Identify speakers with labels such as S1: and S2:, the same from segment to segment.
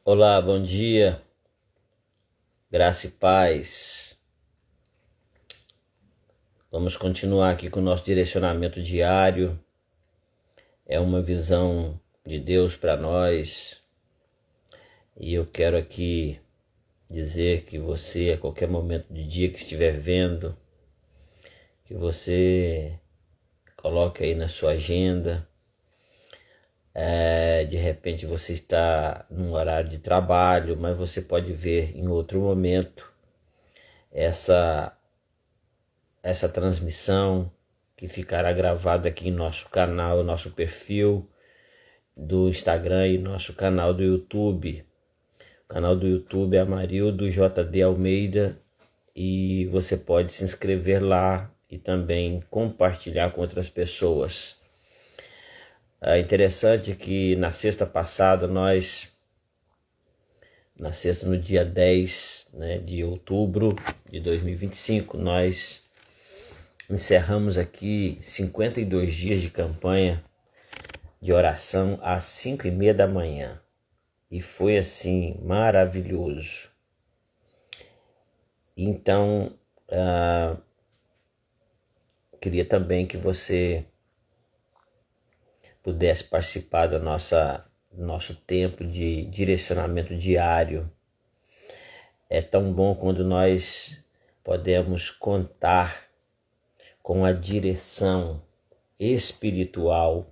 S1: Olá, bom dia, graça e paz. Vamos continuar aqui com o nosso direcionamento diário. É uma visão de Deus para nós. E eu quero aqui dizer que você, a qualquer momento do dia que estiver vendo, que você coloque aí na sua agenda. De repente você está num horário de trabalho, mas você pode ver em outro momento essa transmissão que ficará gravada aqui em nosso canal, nosso perfil do Instagram e nosso canal do YouTube. O canal do YouTube é Amarildo JD Almeida e você pode se inscrever lá e também compartilhar com outras pessoas. É interessante que na sexta passada no dia 10 de outubro de 2025, nós encerramos aqui 52 dias de campanha de oração às 5:30 da manhã. E foi assim, maravilhoso. Então, queria também que você pudesse participar do nosso tempo de direcionamento diário. É tão bom quando nós podemos contar com a direção espiritual,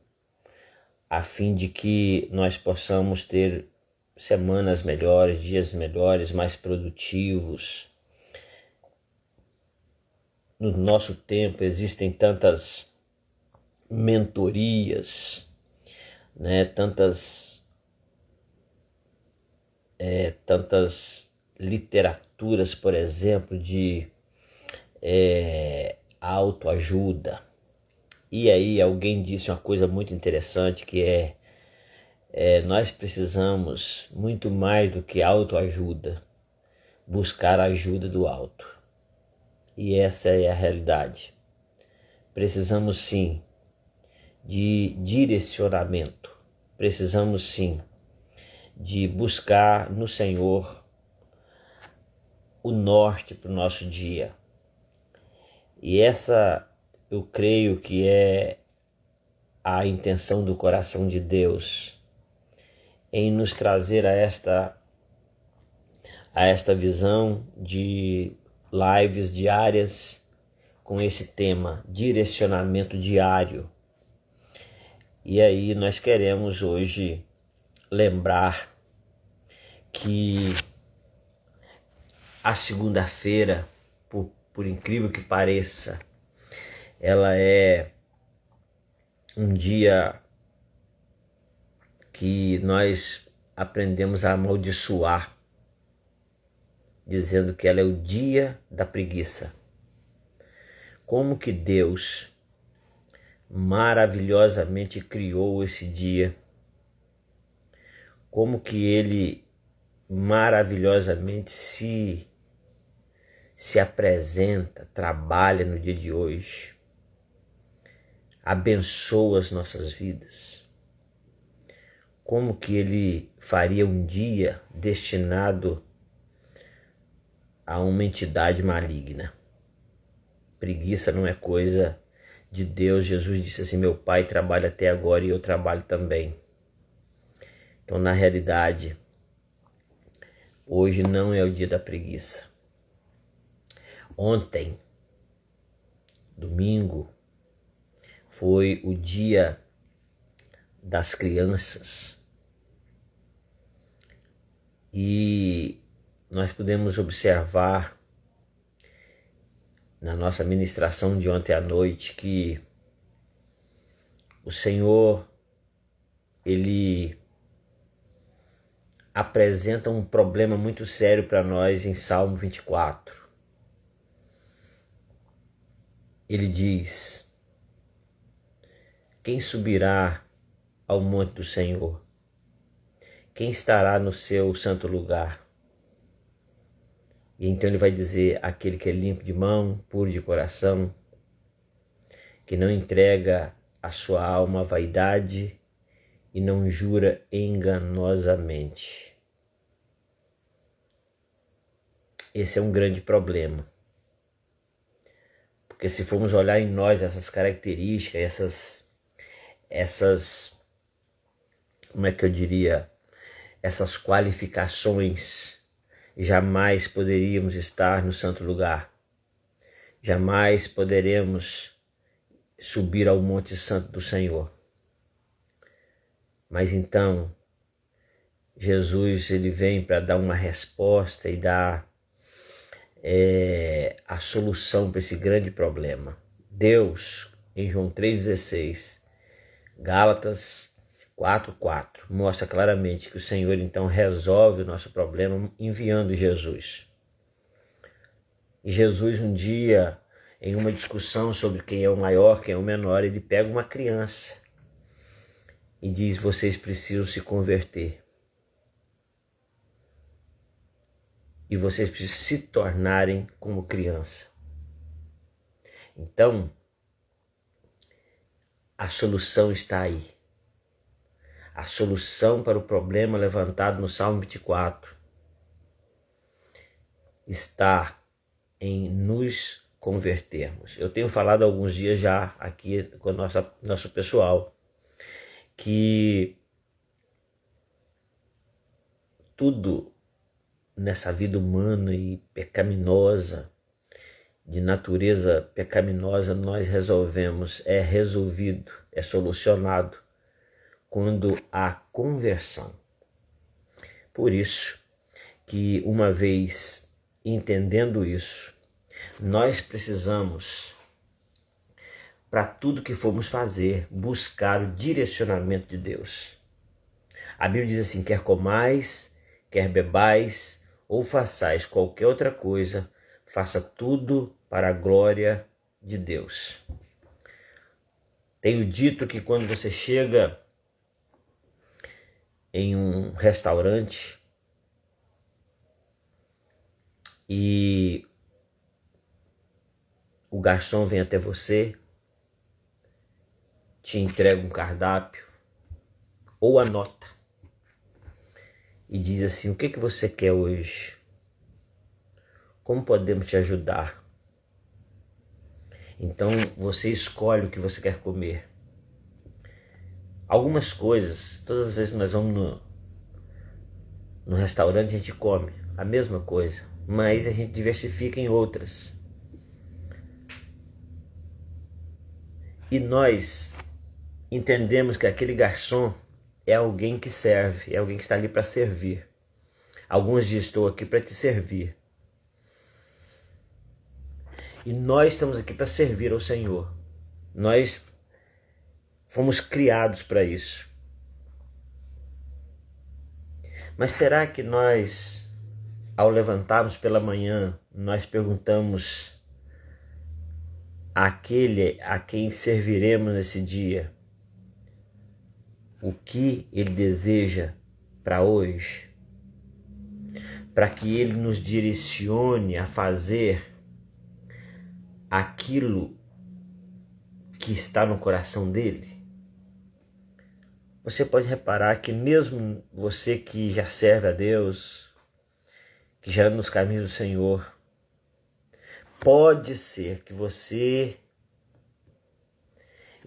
S1: a fim de que nós possamos ter semanas melhores, dias melhores, mais produtivos. No nosso tempo existem tantas mentorias, tantas literaturas, por exemplo, de autoajuda. E aí alguém disse uma coisa muito interessante, que nós precisamos muito mais do que autoajuda, buscar a ajuda do alto. E essa é a realidade. Precisamos sim de direcionamento, precisamos sim de buscar no Senhor o norte para o nosso dia. E essa eu creio que é a intenção do coração de Deus em nos trazer a esta visão de lives diárias com esse tema, direcionamento diário. E aí nós queremos hoje lembrar que a segunda-feira, por incrível que pareça, ela é um dia que nós aprendemos a amaldiçoar, dizendo que ela é o dia da preguiça. Como que Deus maravilhosamente criou esse dia, como que Ele maravilhosamente se apresenta, trabalha no dia de hoje, abençoa as nossas vidas. Como que Ele faria um dia destinado a uma entidade maligna? Preguiça não é coisa de Deus. Jesus disse assim: meu Pai trabalha até agora e eu trabalho também. Então, na realidade, hoje não é o dia da preguiça. Ontem, domingo, foi o dia das crianças. E nós podemos observar na nossa ministração de ontem à noite que o Senhor, Ele apresenta um problema muito sério para nós em Salmo 24. Ele diz: quem subirá ao monte do Senhor? Quem estará no seu santo lugar? E então ele vai dizer: aquele que é limpo de mão, puro de coração, que não entrega a sua alma à vaidade e não jura enganosamente. Esse é um grande problema. Porque se formos olhar em nós essas características, como é que eu diria, essas qualificações, jamais poderíamos estar no santo lugar. Jamais poderemos subir ao Monte Santo do Senhor. Mas então, Jesus ele vem para dar uma resposta e dar a solução para esse grande problema. Deus, em João 3,16, Gálatas 4,4, mostra claramente que o Senhor então resolve o nosso problema enviando Jesus. E Jesus um dia, em uma discussão sobre quem é o maior, quem é o menor, ele pega uma criança e diz: vocês precisam se converter. E vocês precisam se tornarem como criança. Então, a solução está aí. A solução para o problema levantado no Salmo 24 está em nos convertermos. Eu tenho falado há alguns dias já aqui com o nosso pessoal que tudo nessa vida humana e pecaminosa, de natureza pecaminosa, nós é resolvido, é solucionado quando há conversão. Por isso que, uma vez entendendo isso, nós precisamos, para tudo que formos fazer, buscar o direcionamento de Deus. A Bíblia diz assim: quer comais, quer bebais, ou façais qualquer outra coisa, faça tudo para a glória de Deus. Tenho dito que quando você chega em um restaurante e o garçom vem até você, te entrega um cardápio ou a nota e diz assim: o que você quer hoje? Como podemos te ajudar? Então você escolhe o que você quer comer. Algumas coisas, todas as vezes que nós vamos no restaurante, a gente come a mesma coisa, mas a gente diversifica em outras. E nós entendemos que aquele garçom é alguém que serve, é alguém que está ali para servir. Alguns dizem: estou aqui para te servir. E nós estamos aqui para servir ao Senhor. Nós fomos criados para isso. Mas será que nós, ao levantarmos pela manhã, nós perguntamos àquele a quem serviremos nesse dia o que ele deseja para hoje? Para que ele nos direcione a fazer aquilo que está no coração dele? Você pode reparar que mesmo você que já serve a Deus, que já anda nos caminhos do Senhor, pode ser que você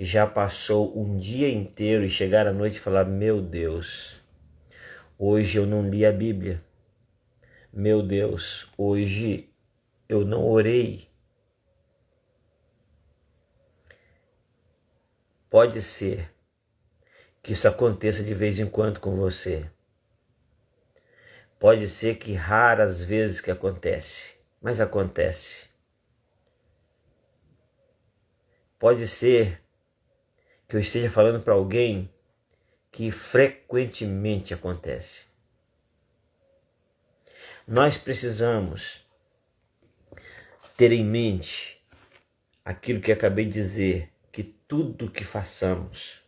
S1: já passou um dia inteiro e chegar à noite e falar: meu Deus, hoje eu não li a Bíblia. Meu Deus, hoje eu não orei. Pode ser que isso aconteça de vez em quando com você. Pode ser que raras vezes que acontece, mas acontece. Pode ser que eu esteja falando para alguém que frequentemente acontece. Nós precisamos ter em mente aquilo que acabei de dizer, que tudo que façamos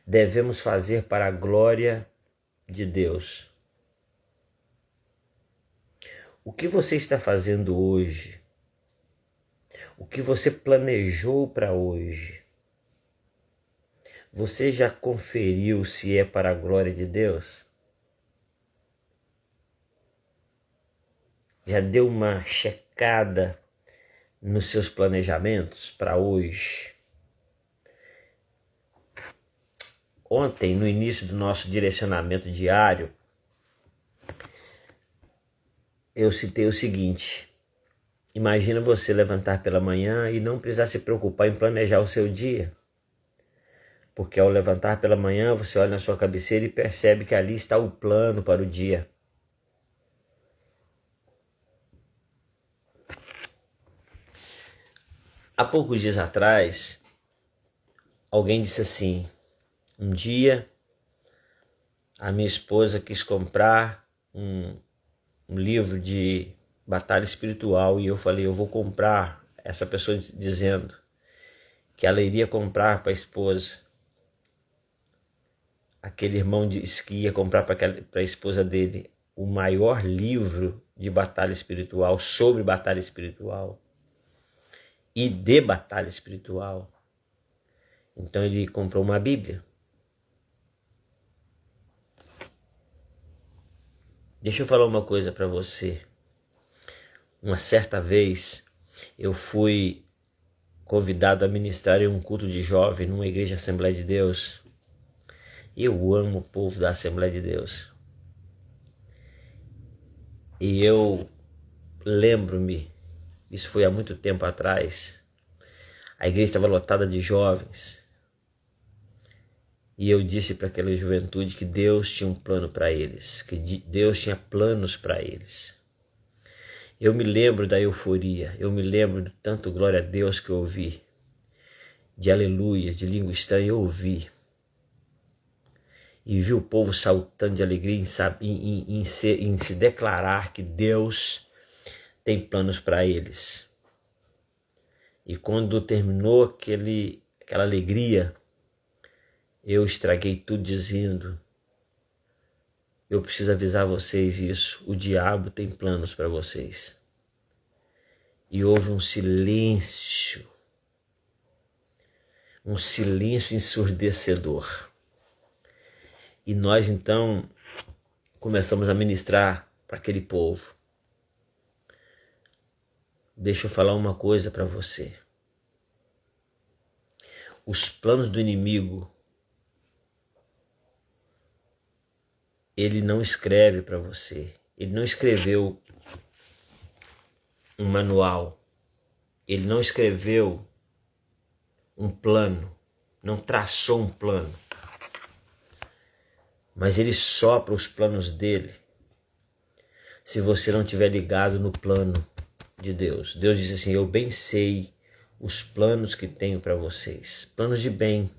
S1: devemos fazer para a glória de Deus. O que você está fazendo hoje? O que você planejou para hoje? Você já conferiu se é para a glória de Deus? Já deu uma checada nos seus planejamentos para hoje? Ontem, no início do nosso direcionamento diário, eu citei o seguinte: imagina você levantar pela manhã e não precisar se preocupar em planejar o seu dia. Porque ao levantar pela manhã, você olha na sua cabeceira e percebe que ali está o plano para o dia. Há poucos dias atrás, alguém disse assim: um dia a minha esposa quis comprar um livro de batalha espiritual e eu falei, eu vou comprar. Essa pessoa dizendo que ela iria comprar para a esposa. Aquele irmão disse que ia comprar para a esposa dele o maior livro de batalha espiritual, sobre batalha espiritual e de batalha espiritual. Então ele comprou uma Bíblia. Deixa eu falar uma coisa para você. Uma certa vez eu fui convidado a ministrar em um culto de jovem numa igreja Assembleia de Deus. Eu amo o povo da Assembleia de Deus. E eu lembro-me, isso foi há muito tempo atrás, a igreja estava lotada de jovens. E eu disse para aquela juventude que Deus tinha um plano para eles, que Deus tinha planos para eles. Eu me lembro da euforia, eu me lembro do tanto glória a Deus que eu ouvi, de aleluia, de língua estranha, eu ouvi. E vi o povo saltando de alegria em se declarar que Deus tem planos para eles. E quando terminou aquela alegria, eu estraguei tudo dizendo, eu preciso avisar vocês isso, o diabo tem planos para vocês. E houve um silêncio ensurdecedor. E nós então começamos a ministrar para aquele povo. Deixa eu falar uma coisa para você. Os planos do inimigo, ele não escreve para você. Ele não escreveu um manual. Ele não escreveu um plano. Não traçou um plano. Mas ele sopra os planos dele se você não estiver ligado no plano de Deus. Deus diz assim, eu bem sei os planos que tenho para vocês. Planos de bem,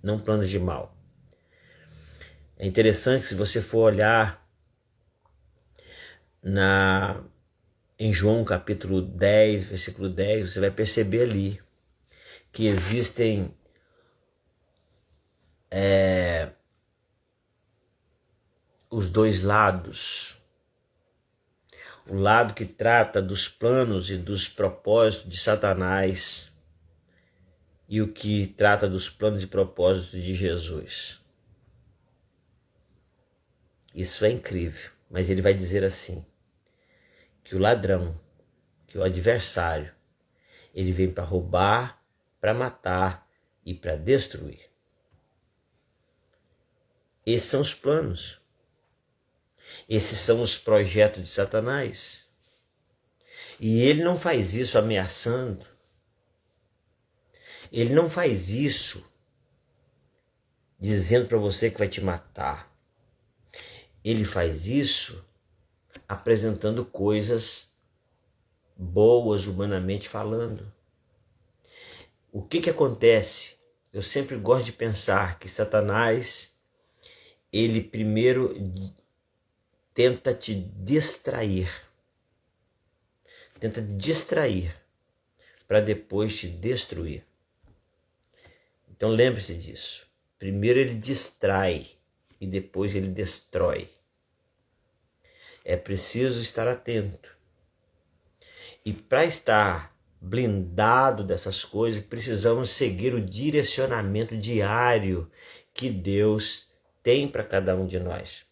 S1: não planos de mal. É interessante que se você for olhar em João capítulo 10, versículo 10, você vai perceber ali que existem os dois lados. O lado que trata dos planos e dos propósitos de Satanás e o que trata dos planos e propósitos de Jesus. Isso é incrível, mas ele vai dizer assim, que o ladrão, que o adversário, ele vem para roubar, para matar e para destruir. Esses são os planos. Esses são os projetos de Satanás. E ele não faz isso ameaçando. Ele não faz isso dizendo para você que vai te matar. Ele faz isso apresentando coisas boas, humanamente falando. O que acontece? Eu sempre gosto de pensar que Satanás, ele primeiro tenta te distrair. Tenta te distrair para depois te destruir. Então lembre-se disso. Primeiro ele distrai e depois ele destrói. É preciso estar atento. E para estar blindado dessas coisas, precisamos seguir o direcionamento diário que Deus tem para cada um de nós.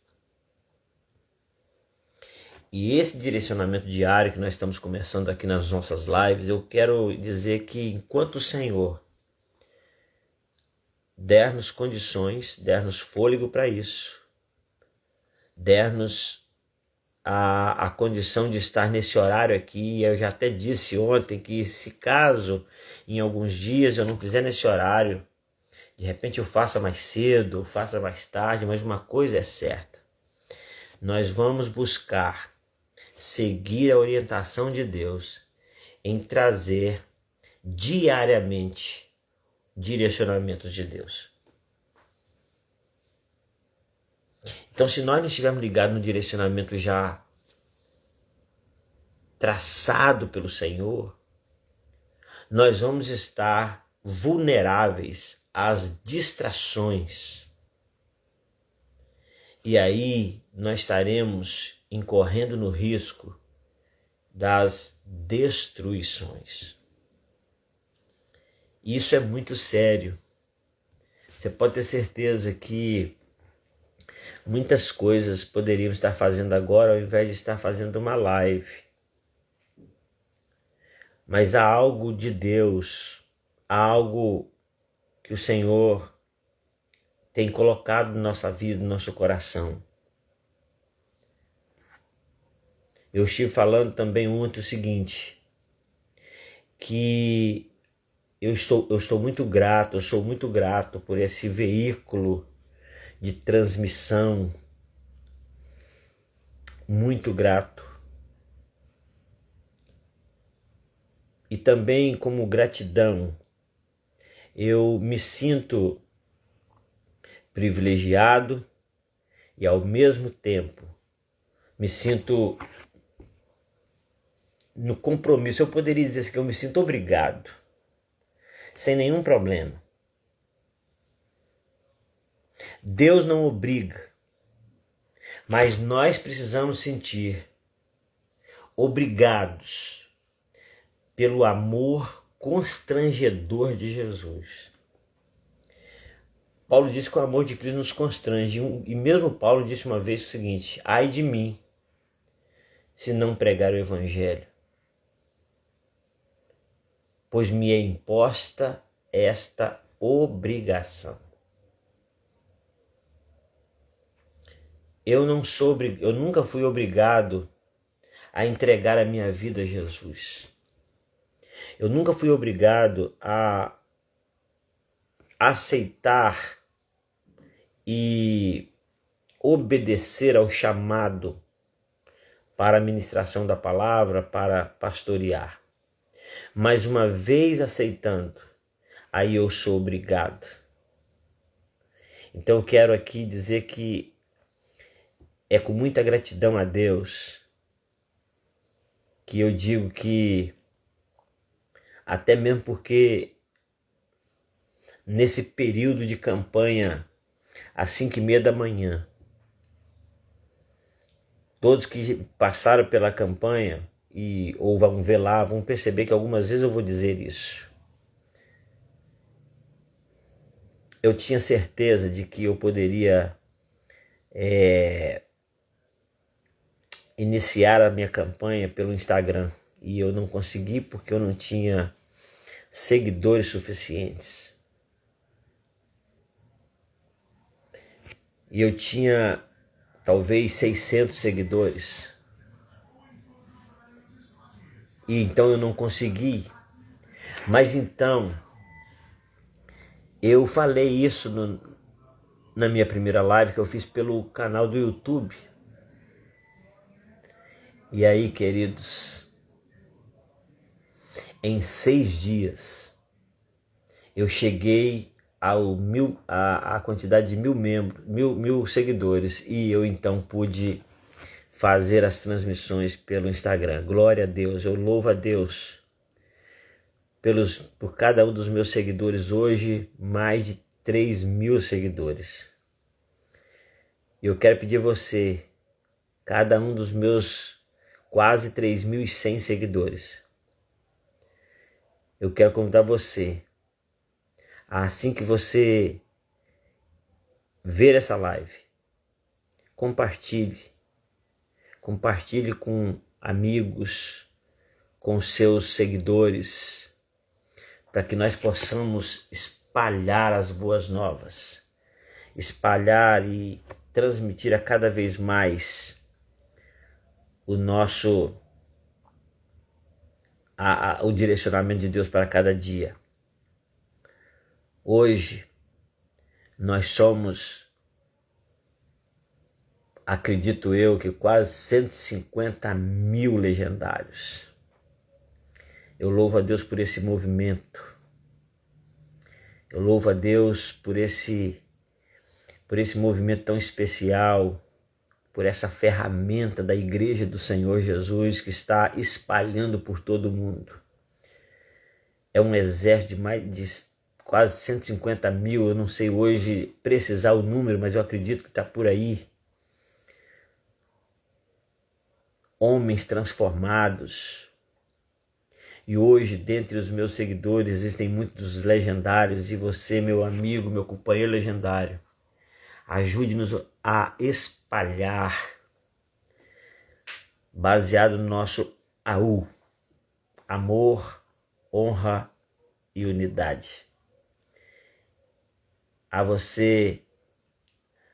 S1: E esse direcionamento diário que nós estamos começando aqui nas nossas lives, eu quero dizer que enquanto o Senhor der-nos condições, der-nos fôlego para isso, der-nos a condição de estar nesse horário aqui, eu já até disse ontem que se caso em alguns dias eu não fizer nesse horário, de repente eu faça mais cedo, faça mais tarde, mas uma coisa é certa, nós vamos buscar seguir a orientação de Deus em trazer diariamente direcionamentos de Deus. Então, se nós não estivermos ligados no direcionamento já traçado pelo Senhor, nós vamos estar vulneráveis às distrações. E aí nós estaremos incorrendo no risco das destruições. Isso é muito sério. Você pode ter certeza que muitas coisas poderíamos estar fazendo agora ao invés de estar fazendo uma live. Mas há algo de Deus, há algo que o Senhor tem colocado na nossa vida, no nosso coração. Eu estive falando também ontem o seguinte, que eu estou muito grato, eu sou muito grato por esse veículo de transmissão, muito grato. E também como gratidão, eu me sinto privilegiado e ao mesmo tempo me sinto no compromisso. Eu poderia dizer assim, que eu me sinto obrigado, sem nenhum problema. Deus não obriga, mas nós precisamos sentir obrigados pelo amor constrangedor de Jesus. Paulo disse que o amor de Cristo nos constrange, e mesmo Paulo disse uma vez o seguinte: ai de mim, se não pregar o Evangelho, pois me é imposta esta obrigação. Eu nunca fui obrigado a entregar a minha vida a Jesus. Eu nunca fui obrigado a aceitar e obedecer ao chamado para a ministração da palavra, para pastorear. Mas uma vez aceitando, aí eu sou obrigado. Então eu quero aqui dizer que é com muita gratidão a Deus que eu digo que, até mesmo porque nesse período de campanha, às 5h30 da manhã, todos que passaram pela campanha ou vão ver lá, vão perceber que algumas vezes eu vou dizer isso. Eu tinha certeza de que eu poderia iniciar a minha campanha pelo Instagram, e eu não consegui porque eu não tinha seguidores suficientes. E eu tinha talvez 600 seguidores. E então eu não consegui. Mas então, eu falei isso na minha primeira live que eu fiz pelo canal do YouTube. E aí, queridos, em 6 dias, eu cheguei a quantidade de 1.000 seguidores, e eu então pude fazer as transmissões pelo Instagram. Glória a Deus, eu louvo a Deus por cada um dos meus seguidores. Hoje, mais de 3.000 seguidores. E eu quero pedir a você, cada um dos meus quase 3.100 seguidores, eu quero convidar você, assim que você ver essa live, compartilhe compartilhe com amigos, com seus seguidores, para que nós possamos espalhar as boas novas, espalhar e transmitir a cada vez mais o direcionamento de Deus para cada dia. Hoje nós somos, acredito eu, que quase 150 mil legendários. Eu louvo a Deus por esse movimento. Eu louvo a Deus por esse movimento tão especial, por essa ferramenta da Igreja do Senhor Jesus que está espalhando por todo o mundo. É um exército de mais de quase 150 mil, eu não sei hoje precisar o número, mas eu acredito que está por aí. Homens transformados. E hoje, dentre os meus seguidores, existem muitos legendários, e você, meu amigo, meu companheiro legendário, ajude-nos a espalhar, baseado no nosso AU, amor, honra e unidade. A você,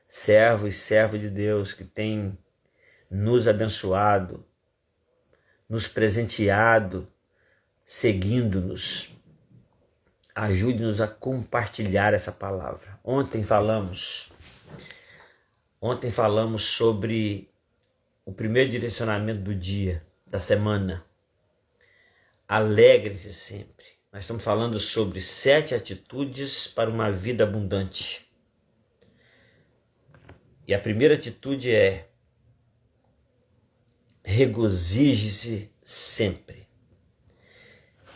S1: servo e servo de Deus, que tem nos abençoado, nos presenteado, seguindo-nos, ajude-nos a compartilhar essa palavra. Ontem falamos sobre o primeiro direcionamento do dia, da semana. Alegre-se sempre. Nós estamos falando sobre 7 atitudes para uma vida abundante. E a primeira atitude é: regozije-se sempre.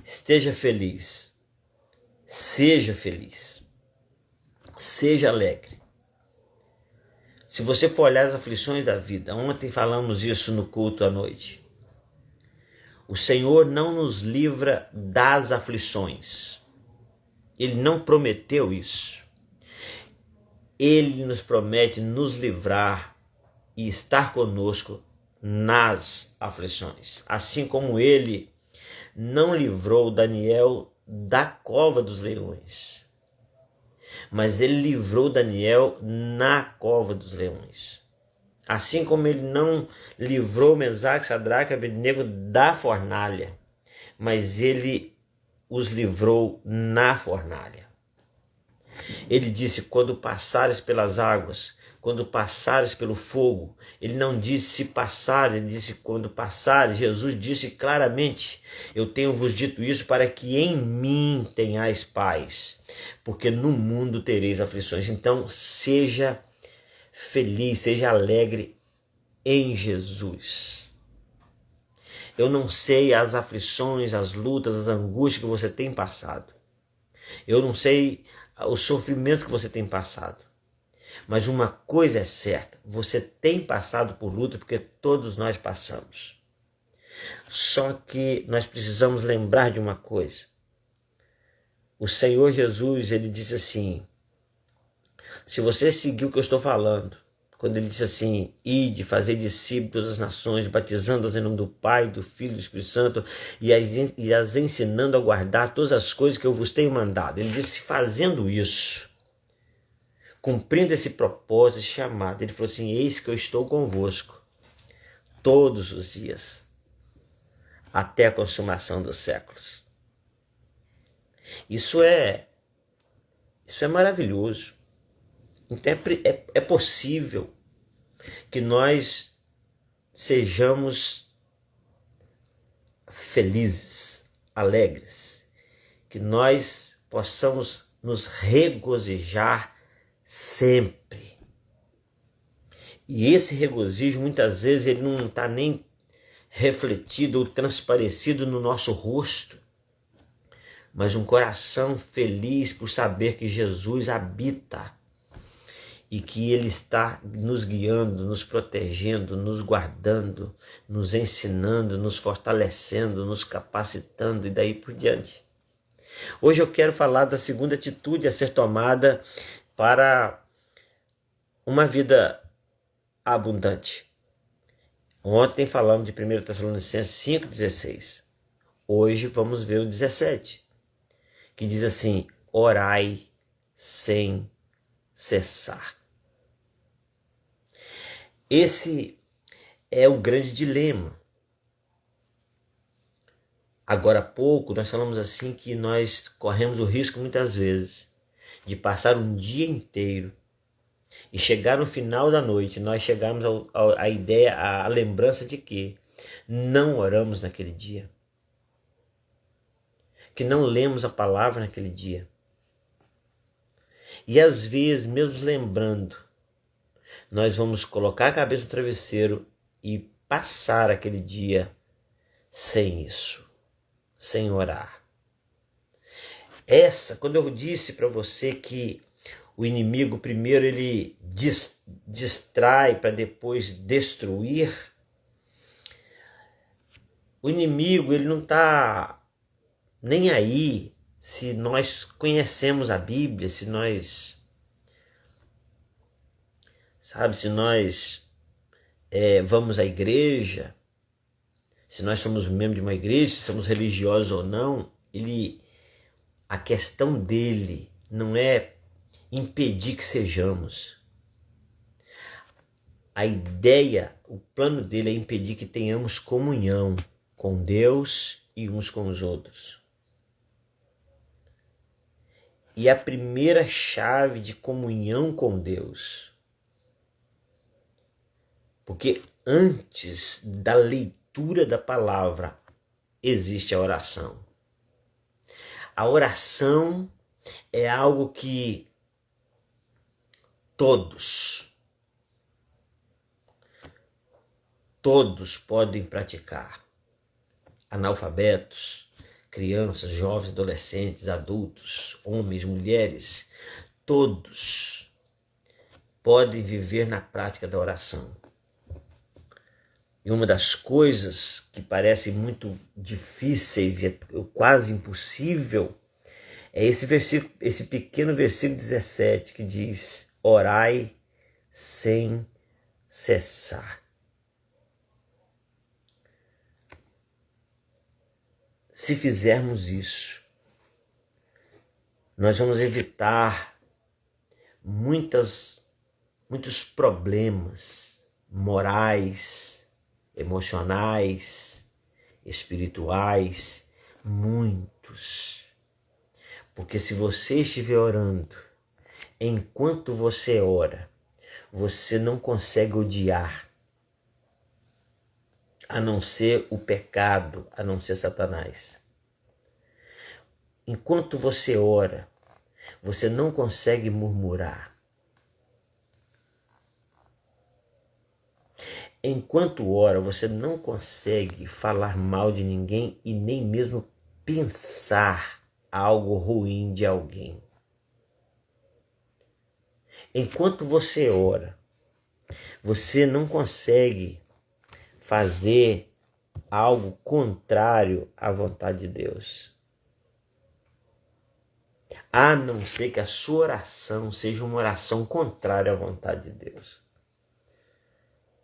S1: Esteja feliz. Seja feliz. Seja alegre. Se você for olhar as aflições da vida, ontem falamos isso no culto à noite. O Senhor não nos livra das aflições. Ele não prometeu isso. Ele nos promete nos livrar e estar conosco nas aflições. Assim como ele não livrou Daniel da cova dos leões, mas ele livrou Daniel na cova dos leões. Assim como ele não livrou Mesaque, Sadraque e Abednego da fornalha, mas ele os livrou na fornalha. Ele disse: quando passares pelas águas, quando passares pelo fogo. Ele não disse se passar, ele disse quando passares. Jesus disse claramente: eu tenho-vos dito isso para que em mim tenhais paz, porque no mundo tereis aflições. Então seja feliz, seja alegre em Jesus. Eu não sei as aflições, as lutas, as angústias que você tem passado. Eu não sei os sofrimentos que você tem passado. Mas uma coisa é certa, você tem passado por luta, porque todos nós passamos. Só que nós precisamos lembrar de uma coisa. O Senhor Jesus, ele disse assim, se você seguir o que eu estou falando, quando ele disse assim: ide, fazer discípulos de todas as nações, batizando-os em nome do Pai, do Filho e do Espírito Santo, e as ensinando a guardar todas as coisas que eu vos tenho mandado. Ele disse: fazendo isso, cumprindo esse propósito, esse chamado, ele falou assim: eis que eu estou convosco todos os dias, até a consumação dos séculos. Isso é maravilhoso. Então é possível que nós sejamos felizes, alegres, que nós possamos nos regozijar sempre. E esse regozijo, muitas vezes, ele não está nem refletido ou transparecido no nosso rosto, mas um coração feliz por saber que Jesus habita e que ele está nos guiando, nos protegendo, nos guardando, nos ensinando, nos fortalecendo, nos capacitando e daí por diante. Hoje eu quero falar da segunda atitude a ser tomada para uma vida abundante. Ontem falamos de 1 Tessalonicenses 5,16. Hoje vamos ver o 17, que diz assim: orai sem cessar. Esse é o grande dilema. Agora há pouco nós falamos assim que nós corremos o risco muitas vezes de passar um dia inteiro e chegar no final da noite, nós chegarmos à ideia, à lembrança de que não oramos naquele dia, que não lemos a palavra naquele dia. E às vezes, mesmo lembrando, nós vamos colocar a cabeça no travesseiro e passar aquele dia sem isso, sem orar. Quando eu disse para você que o inimigo primeiro ele distrai para depois destruir, o inimigo ele não está nem aí se nós conhecemos a Bíblia, se nós vamos à igreja, se nós somos membros de uma igreja, se somos religiosos ou não. A questão dele não é impedir que sejamos. A ideia, o plano dele é impedir que tenhamos comunhão com Deus e uns com os outros. E a primeira chave de comunhão com Deus, porque antes da leitura da palavra existe a oração. A oração é algo que todos podem praticar. Analfabetos, crianças, jovens, adolescentes, adultos, homens, mulheres, todos podem viver na prática da oração. E uma das coisas que parecem muito difíceis e quase impossível é esse pequeno versículo 17 que diz: orai sem cessar. Se fizermos isso, nós vamos evitar muitos problemas morais, emocionais, espirituais, muitos. Porque se você estiver orando, enquanto você ora, você não consegue odiar, a não ser o pecado, a não ser Satanás. Enquanto você ora, você não consegue murmurar. Enquanto ora, você não consegue falar mal de ninguém e nem mesmo pensar algo ruim de alguém. Enquanto você ora, você não consegue fazer algo contrário à vontade de Deus. A não ser que a sua oração seja uma oração contrária à vontade de Deus.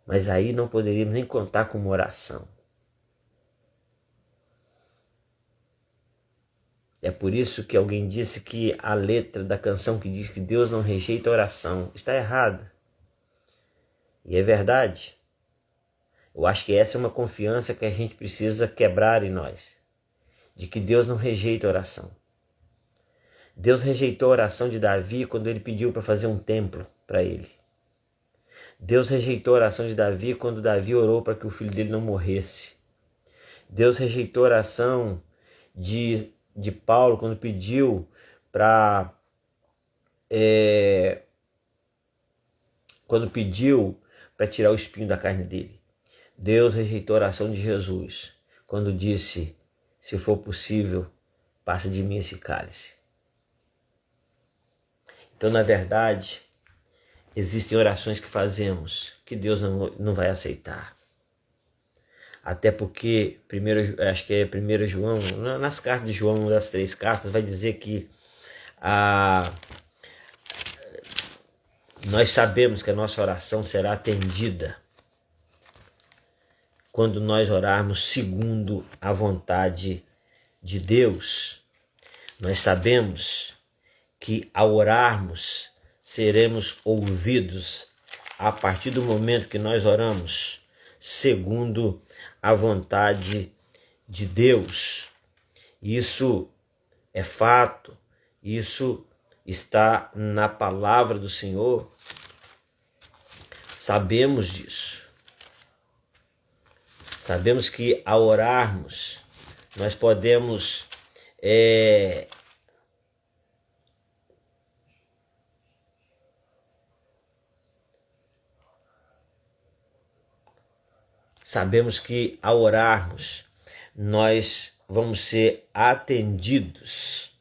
S1: Mas aí não poderíamos nem contar com uma oração. É por isso que alguém disse que a letra da canção que diz que Deus não rejeita a oração está errada. E é verdade. Eu acho que essa é uma confiança que a gente precisa quebrar em nós, de que Deus não rejeita a oração. Deus rejeitou a oração de Davi quando ele pediu para fazer um templo para ele. Deus rejeitou a oração de Davi quando Davi orou para que o filho dele não morresse. Deus rejeitou a oração de Paulo quando pediu para tirar o espinho da carne dele. Deus rejeitou a oração de Jesus quando disse: se for possível, passa de mim esse cálice. Então, na verdade, existem orações que fazemos que Deus não vai aceitar. Até porque, acho que é 1 João, nas cartas de João, uma das 3 cartas, vai dizer que nós sabemos que a nossa oração será atendida. quando nós orarmos segundo a vontade de Deus. Nós sabemos que ao orarmos seremos ouvidos a partir do momento que nós oramos segundo a vontade de Deus. Isso é fato, isso está na palavra do Senhor. Sabemos disso. Sabemos que ao orarmos nós podemos sabemos que ao orarmos nós vamos ser atendidos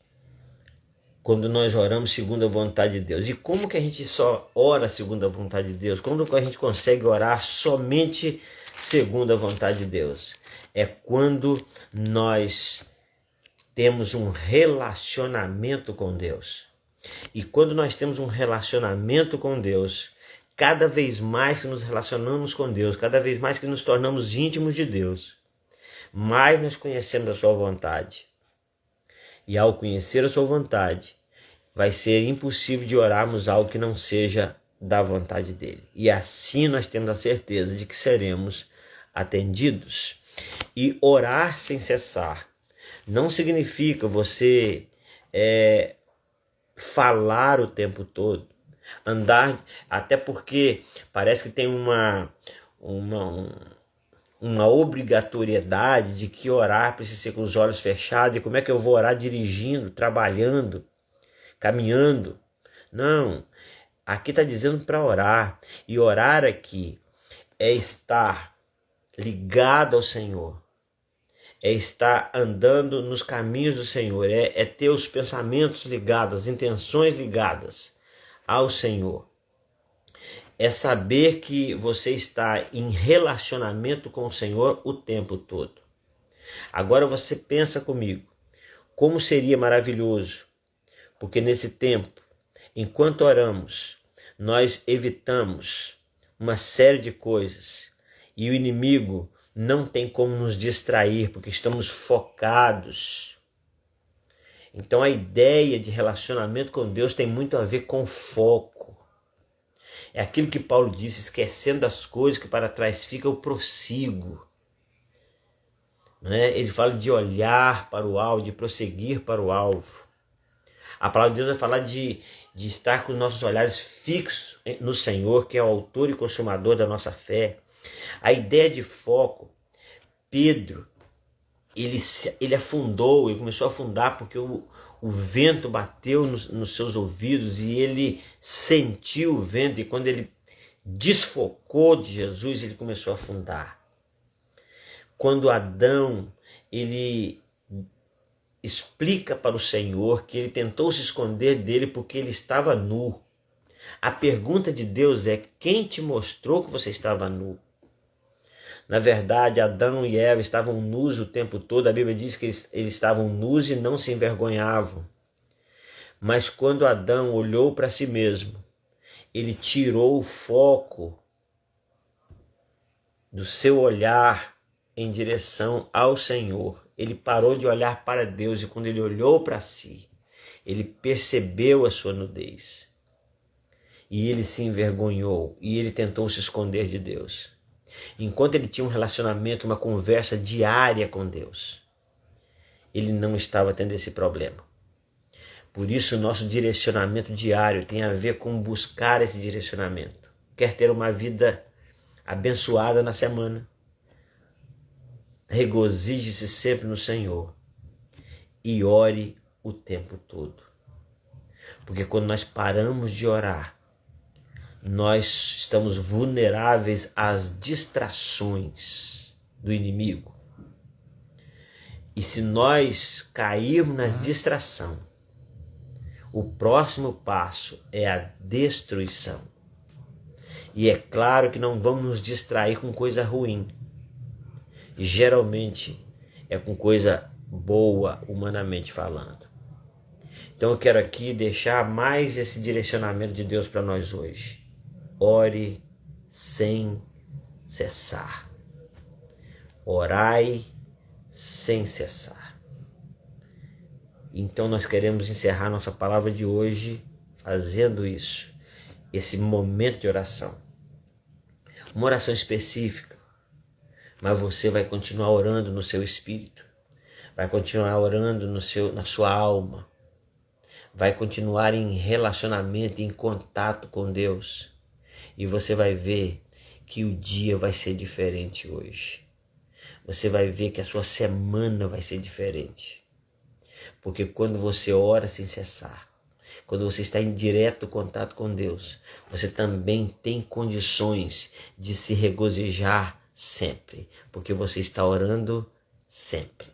S1: quando nós oramos segundo a vontade de Deus. E como que a gente só ora segundo a vontade de Deus? Como que a gente consegue orar somente segundo a vontade de Deus? É quando nós temos um relacionamento com Deus. E quando nós temos um relacionamento com Deus, cada vez mais que nos relacionamos com Deus, cada vez mais que nos tornamos íntimos de Deus, mais nós conhecemos a sua vontade. E ao conhecer a sua vontade, vai ser impossível de orarmos algo que não seja da vontade dele. E assim nós temos a certeza de que seremos atendidos. E orar sem cessar não significa você falar o tempo todo, andar, até porque parece que tem uma obrigatoriedade de que orar precisa ser com os olhos fechados. E como é que eu vou orar dirigindo, trabalhando, caminhando? Não, aqui está dizendo para orar. E orar aqui é estar ligado ao Senhor, é estar andando nos caminhos do Senhor, é ter os pensamentos ligados, as intenções ligadas ao Senhor. É saber que você está em relacionamento com o Senhor o tempo todo. Agora você pensa comigo, como seria maravilhoso, porque nesse tempo, enquanto oramos, nós evitamos uma série de coisas e o inimigo não tem como nos distrair, porque estamos focados. Então a ideia de relacionamento com Deus tem muito a ver com foco. É aquilo que Paulo disse: esquecendo as coisas que para trás ficam, eu prossigo. Ele fala de olhar para o alvo, de prosseguir para o alvo. A palavra de Deus vai falar de estar com os nossos olhares fixos no Senhor, que é o autor e consumador da nossa fé. A ideia de foco, Pedro, ele afundou, ele começou a afundar porque o vento bateu nos seus ouvidos e ele sentiu o vento, e quando ele desfocou de Jesus, ele começou a afundar. Quando Adão, ele explica para o Senhor que ele tentou se esconder dele porque ele estava nu. A pergunta de Deus é: quem te mostrou que você estava nu? Na verdade, Adão e Eva estavam nus o tempo todo. A Bíblia diz que eles estavam nus e não se envergonhavam. Mas quando Adão olhou para si mesmo, ele tirou o foco do seu olhar em direção ao Senhor. Ele parou de olhar para Deus, e quando ele olhou para si, ele percebeu a sua nudez. E ele se envergonhou, e ele tentou se esconder de Deus. Enquanto ele tinha um relacionamento, uma conversa diária com Deus, ele não estava tendo esse problema. Por isso, o nosso direcionamento diário tem a ver com buscar esse direcionamento. Quer ter uma vida abençoada na semana? Regozije-se sempre no Senhor e ore o tempo todo. Porque quando nós paramos de orar, nós estamos vulneráveis às distrações do inimigo. E se nós cairmos na distração, o próximo passo é a destruição. E é claro que não vamos nos distrair com coisa ruim. Geralmente é com coisa boa, humanamente falando. Então eu quero aqui deixar mais esse direcionamento de Deus para nós hoje. Ore sem cessar. Orai sem cessar. Então nós queremos encerrar nossa palavra de hoje fazendo isso, esse momento de oração. Uma oração específica, mas você vai continuar orando no seu espírito, vai continuar orando na sua alma, vai continuar em relacionamento, em contato com Deus, e você vai ver que o dia vai ser diferente hoje. Você vai ver que a sua semana vai ser diferente. Porque quando você ora sem cessar, quando você está em direto contato com Deus, você também tem condições de se regozijar sempre, porque você está orando sempre.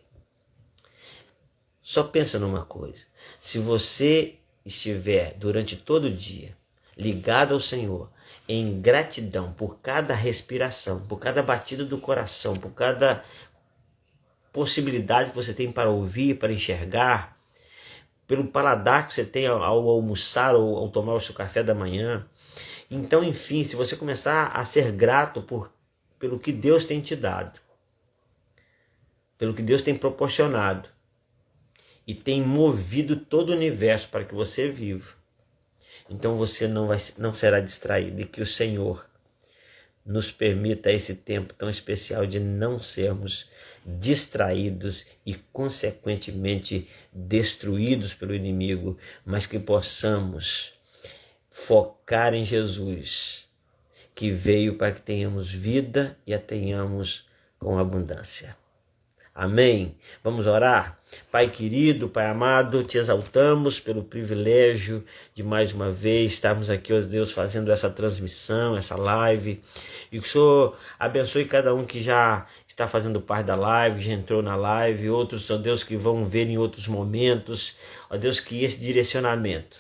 S1: Só pensa numa coisa, se você estiver durante todo o dia ligado ao Senhor, em gratidão por cada respiração, por cada batida do coração, por cada possibilidade que você tem para ouvir, para enxergar, pelo paladar que você tem ao almoçar ou ao tomar o seu café da manhã. Então, enfim, se você começar a ser grato pelo que Deus tem te dado, pelo que Deus tem proporcionado e tem movido todo o universo para que você viva, então você não será distraído, e que o Senhor nos permita esse tempo tão especial de não sermos distraídos e, consequentemente, destruídos pelo inimigo, mas que possamos focar em Jesus, que veio para que tenhamos vida e a tenhamos com abundância. Amém? Vamos orar? Pai querido, Pai amado, te exaltamos pelo privilégio de mais uma vez estarmos aqui, ó Deus, fazendo essa transmissão, essa live. E que o Senhor abençoe cada um que já está fazendo parte da live, já entrou na live, outros, ó Deus, que vão ver em outros momentos. Ó Deus, que esse direcionamento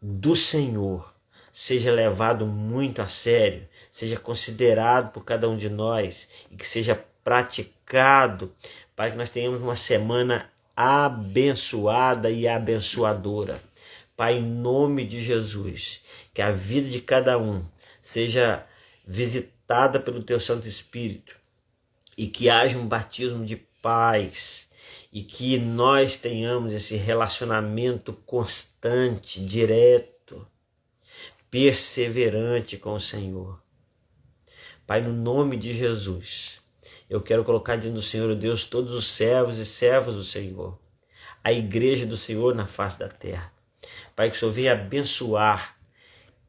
S1: do Senhor seja levado muito a sério, seja considerado por cada um de nós e que seja praticado, para que nós tenhamos uma semana abençoada e abençoadora. Pai, em nome de Jesus, que a vida de cada um seja visitada pelo Teu Santo Espírito e que haja um batismo de paz e que nós tenhamos esse relacionamento constante, direto, perseverante com o Senhor. Pai, no nome de Jesus, eu quero colocar diante do Senhor, Deus, todos os servos e servas do Senhor, a igreja do Senhor na face da terra. Pai, que o Senhor venha abençoar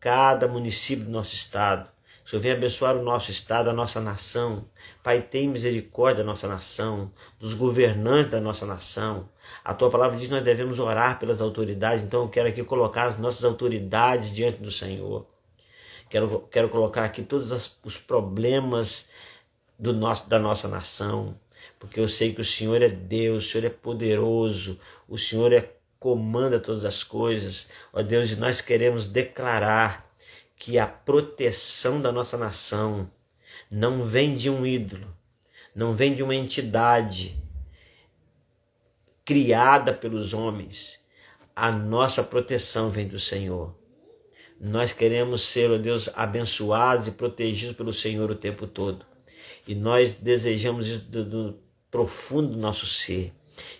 S1: cada município do nosso estado. Que o Senhor venha abençoar o nosso estado, a nossa nação. Pai, tem misericórdia da nossa nação, dos governantes da nossa nação. A Tua palavra diz que nós devemos orar pelas autoridades, então eu quero aqui colocar as nossas autoridades diante do Senhor. Quero colocar aqui todos os problemas da nossa nação, porque eu sei que o Senhor é Deus, o Senhor é poderoso, o Senhor comanda todas as coisas. Ó Deus, e nós queremos declarar que a proteção da nossa nação não vem de um ídolo, não vem de uma entidade criada pelos homens. A nossa proteção vem do Senhor. Nós queremos ser, ó Deus, abençoados e protegidos pelo Senhor o tempo todo. E nós desejamos isso do profundo do nosso ser.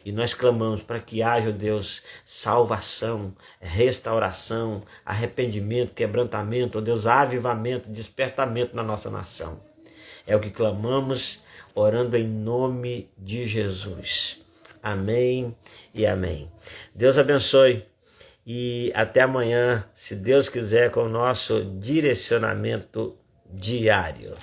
S1: E nós clamamos para que haja, ó Deus, salvação, restauração, arrependimento, quebrantamento, ó Deus, avivamento, despertamento na nossa nação. É o que clamamos, orando em nome de Jesus. Amém e amém. Deus abençoe e até amanhã, se Deus quiser, com o nosso direcionamento diário.